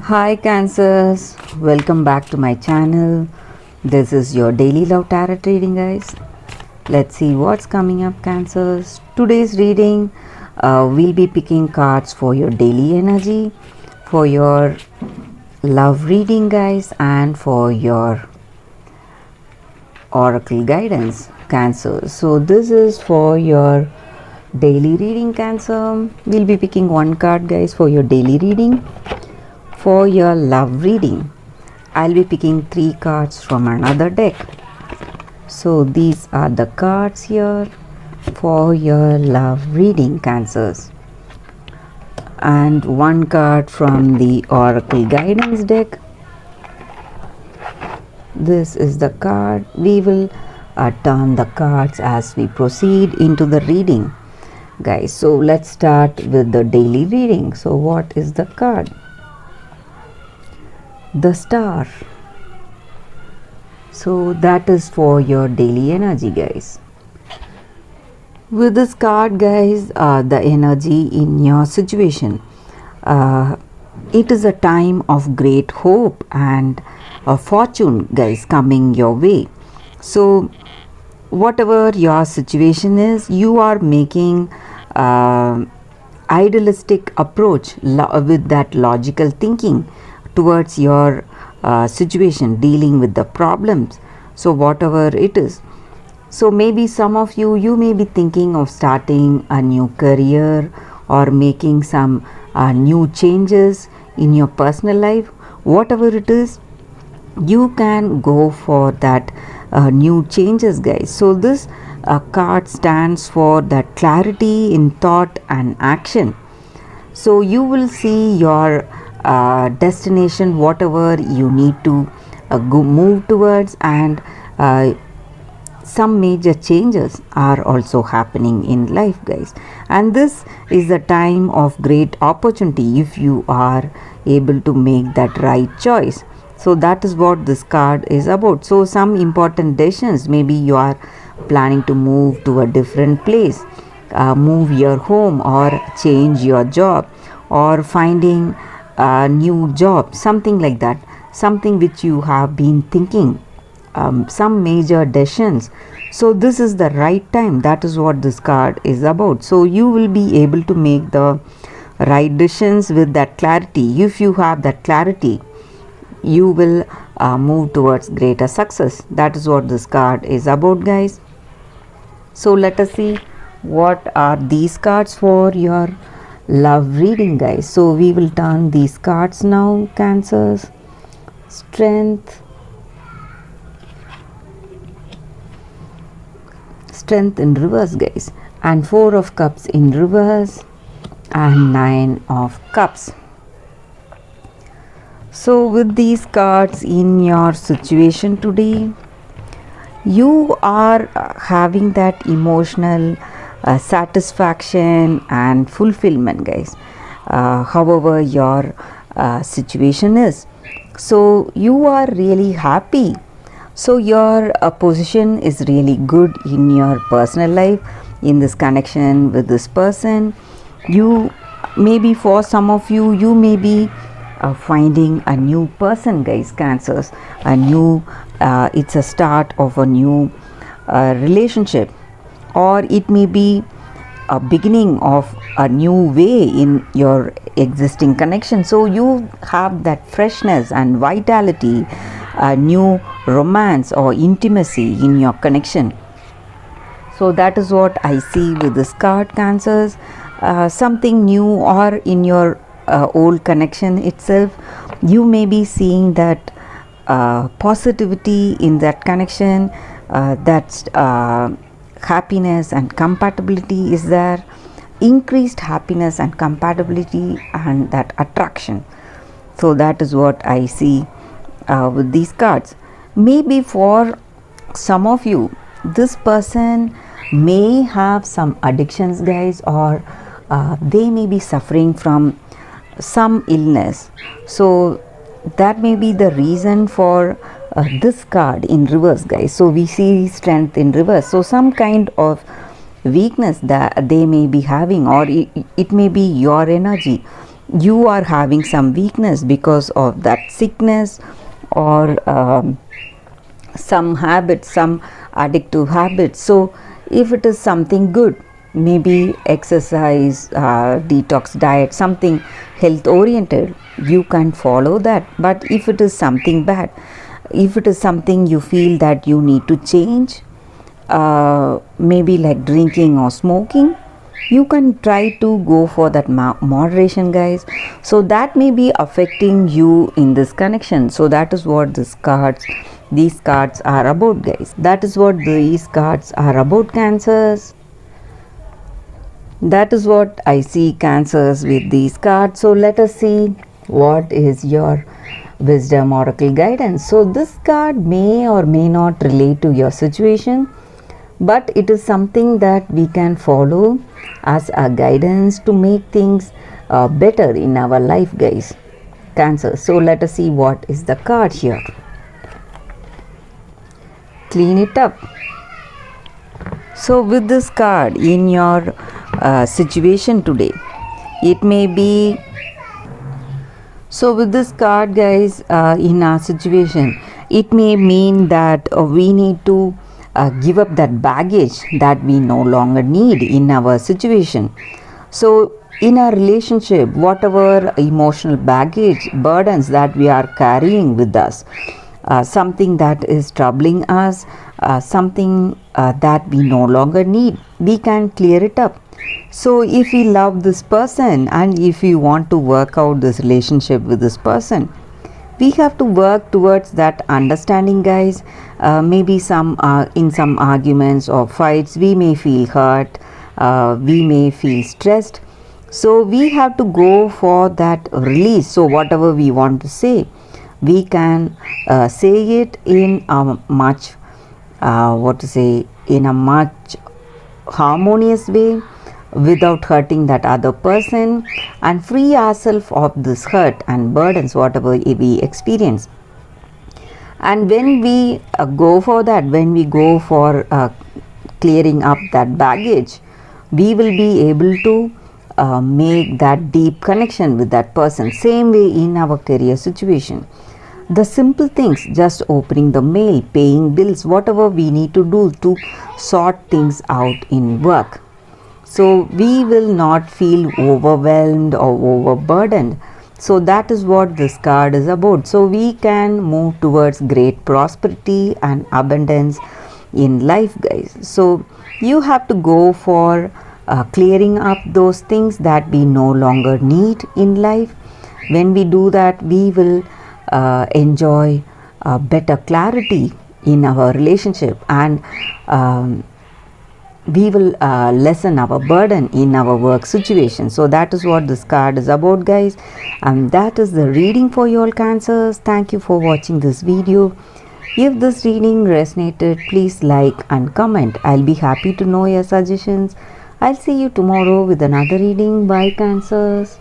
Hi Cancers, welcome back to my channel. This is your daily love tarot reading, guys. Let's see what's coming up, Cancers. Today's reading, we'll be picking cards for your daily energy, for your love reading, guys, and for your oracle guidance, Cancer. So this is for your daily reading, Cancer. We'll be picking one card, guys, for your daily reading. For your love reading, I'll be picking 3 cards from another deck. So these are the cards here for your love reading, Cancers. And one card from the oracle guidance deck. This is the card. We will turn the cards as we proceed into the reading, guys. So let's start with the daily reading. So what is the card? The Star. So that is for your daily energy, guys. With this card, guys, the energy in your situation, it is a time of great hope and fortune, guys, coming your way. So whatever your situation is, you are making idealistic approach with that logical thinking towards your situation, dealing with the problems. So whatever it is, so maybe some of you may be thinking of starting a new career or making some new changes in your personal life. Whatever it is, you can go for that new changes, guys. So this card stands for that clarity in thought and action. So you will see your destination, whatever you need to move towards, and some major changes are also happening in life, guys. And this is a time of great opportunity if you are able to make that right choice. So that is what this card is about. So some important decisions, maybe you are planning to move to a different place, move your home, or change your job, or finding a new job, something like that, something which you have been thinking, some major decisions. So this is the right time. That is what this card is about. So you will be able to make the right decisions with that clarity. If you have that clarity, you will move towards greater success. That is what this card is about, guys. So let us see what are these cards for your love reading, guys. So we will turn these cards now, Cancers. Strength in reverse, guys, and 4 of cups in reverse, and 9 of cups. So with these cards in your situation today, you are having that emotional satisfaction and fulfillment, guys, however your situation is. So you are really happy. So your position is really good in your personal life, in this connection with this person. You maybe, for some of you, you may be finding a new person, guys, Cancers. A new it's a start of a new relationship, or it may be a beginning of a new way in your existing connection. So you have that freshness and vitality, a new romance or intimacy in your connection. So that is what I see with this card, Cancers. Something new, or in your old connection itself, you may be seeing that positivity in that connection, that's happiness and compatibility is there, increased happiness and compatibility, and that attraction. So that is what I see with these cards. Maybe for some of you, this person may have some addictions, guys, or they may be suffering from some illness. So that may be the reason for this card in reverse, guys. So we see strength in reverse. So some kind of weakness that they may be having, or it may be your energy you are having some weakness because of that sickness, or some habit, some addictive habit. So if it is something good, maybe exercise, detox diet, something health oriented, you can follow that. But if it is something bad, if it is something you feel that you need to change, maybe like drinking or smoking, you can try to go for that moderation, guys. So that may be affecting you in this connection. So that is what these cards are about, guys. That is what these cards are about, Cancers. That is what I see, Cancers, with these cards. So let us see what is your wisdom oracle guidance. So this card may or may not relate to your situation, but it is something that we can follow as a guidance to make things better in our life, guys. Cancer. So let us see what is the card here. Clean it up. So with this card in your situation today, it may be, so with this card, guys, in our situation, it may mean that we need to give up that baggage that we no longer need in our situation. So in our relationship, whatever emotional baggage, burdens that we are carrying with us, something that is troubling us, something that we no longer need, we can clear it up. So if we love this person and if we want to work out this relationship with this person, we have to work towards that understanding, guys. Maybe in some arguments or fights, we may feel hurt, we may feel stressed. So we have to go for that release. So whatever we want to say, we can say it in a much in a much harmonious way, without hurting that other person, and free ourselves of this hurt and burdens whatever we experience. And when we go for that, when we go for clearing up that baggage, we will be able to make that deep connection with that person. Same way in our career situation, the simple things, just opening the mail, paying bills, whatever we need to do to sort things out in work, so we will not feel overwhelmed or overburdened. So that is what this card is about. So we can move towards great prosperity and abundance in life, guys. So you have to go for clearing up those things that we no longer need in life. When we do that, we will enjoy better clarity in our relationship, and we will lessen our burden in our work situation. So that is what this card is about, guys, and that is the reading for you all, Cancers. Thank you for watching this video. If this reading resonated, please like and comment. I'll be happy to know your suggestions. I'll see you tomorrow with another reading. Bye, Cancers.